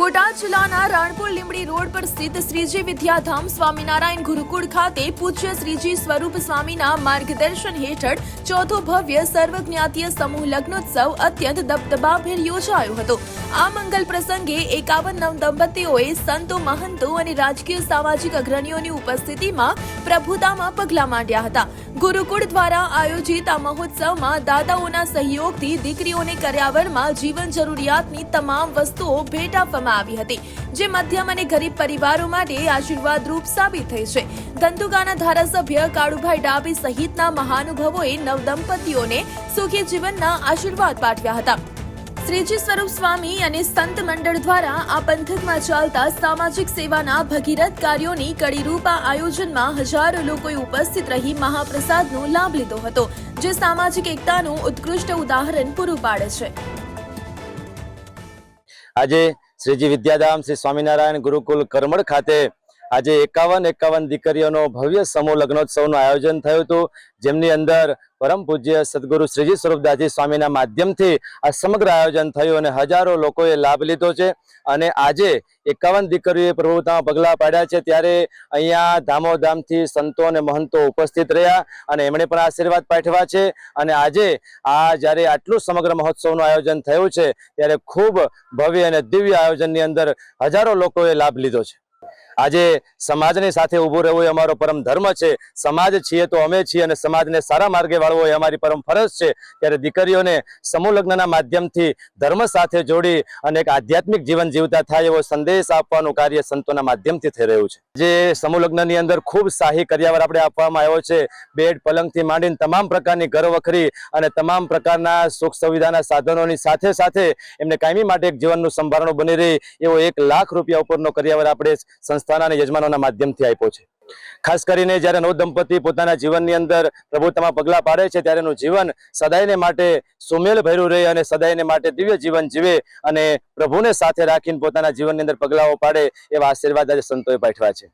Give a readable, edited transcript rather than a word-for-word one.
બોટાદ જિલ્લાના રાણપુર લીંબડી રોડ પર સ્થિત શ્રીજી વિદ્યાધામ સ્વામિનારાયણ ગુરુકુળ ખાતે પૂજ્ય શ્રીજી સ્વરૂપ સ્વામીના માર્ગદર્શન હેઠળ ચોથો ભવ્ય સર્વજ્ઞાતીય સમૂહ લગ્નોત્સવ અત્યંત દબદબાભેર યોજાયો હતો। આ મંગલ પ્રસંગે 51 નવદંપતીઓએ સંતો, મહંતો અને રાજકીય સામાજિક અગ્રણીઓની ઉપસ્થિતિમાં પ્રભુતામાં પગલાં માંડ્યા હતા। ગુરુકુળ દ્વારા આયોજિત આ મહોત્સવમાં દાદાઓના સહયોગથી દીકરીઓને કર્યાવરમાં જીવન જરૂરિયાતની તમામ વસ્તુઓ ભેટ આપવામાં આવી હતી, જે મધ્યમ અને ગરીબ પરિવારો માટે આશીર્વાદરૂપ સાબિત થઈ છે। ધંધુકાના ધારાસભ્ય કાળુભાઈ ડાભી સહિતના મહાનુભાવોએ નવદંપતીઓને સુખી જીવનના આશીર્વાદ પાઠવ્યા હતા। શ્રીજી સ્વરૂપ સ્વામી અને સંત મંડળ દ્વારા આ પંથકમાં ચાલતા સામાજિક સેવાના ભગીરથ કાર્યોની કડીરૂપ આ આયોજનમાં હજારો લોકોએ ઉપસ્થિત રહી મહાપ્રસાદનો લાભ લીધો હતો, જે સામાજિક એકતાનું ઉત્કૃષ્ટ ઉદાહરણ પૂરું પાડે છે। આજે શ્રીજી વિદ્યાધામ શ્રી સ્વામિનારાયણ ગુરુકુલ કરમડ ખાતે આજે 51 દીકરીઓનો ભવ્ય સમૂહ લગ્નોત્સવનું આયોજન થયું હતું, જેમની અંદર પરમ પૂજ્ય સદગુરુ શ્રીજી સ્વરૂપદાસજી સ્વામીના માધ્યમથી આ સમગ્ર આયોજન થયું અને હજારો લોકોએ લાભ લીધો છે। અને આજે 51 દીકરીઓએ પ્રભુતામાં પગલાં પાડ્યા છે, ત્યારે અહીંયા ધામોધામથી સંતો અને મહંતો ઉપસ્થિત રહ્યા અને એમણે પણ આશીર્વાદ પાઠવ્યા છે। અને આજે આ જ્યારે આટલું સમગ્ર મહોત્સવનું આયોજન થયું છે, ત્યારે ખૂબ ભવ્ય અને દિવ્ય આયોજનની અંદર હજારો લોકોએ લાભ લીધો છે। આજે સમાજની સાથે ઊભું રહેવું એ અમારો પરમ ધર્મ છે। સમાજ છીએ તો અમે છીએ અને સમાજને સારા માર્ગે વાળવો એ અમારી પરમ ફરજ છે। ત્યારે દીકરીઓને સમૂહ લગ્નના માધ્યમથી ધર્મ સાથે જોડી અને એક આધ્યાત્મિક જીવન જીવતા થાય એવો સંદેશ આપવાનું કાર્ય સંતોના માધ્યમથી થઈ રહ્યું છે। જે સમૂહ લગ્નની અંદર ખૂબ શાહી કર્યાવર આપણે આપવામાં આવ્યો છે। બેડ, પલંગથી માંડીને તમામ પ્રકારની ઘરવખરી અને તમામ પ્રકારના સુખ સુવિધાના સાધનોની સાથે સાથે એમને કાયમી માટે એક જીવનનું સંભારણું બની રહે એવો 1 લાખ રૂપિયા ઉપરનો કર્યાવર આપણે સંસ્થાના અને યજમાનોના માધ્યમથી આપ્યો છે। ખાસ કરીને જ્યારે નવદંપતિ પોતાના જીવનની અંદર પ્રભુતામાં પગલાં પાડે છે, ત્યારે એનું જીવન સદાયને માટે સુમેલ ભર્યું રહે અને સદાયને માટે દિવ્ય જીવન જીવે અને પ્રભુને સાથે રાખીને પોતાના જીવનની અંદર પગલાઓ પાડે એવા આશીર્વાદ આજે સંતોએ પાઠવ્યા છે।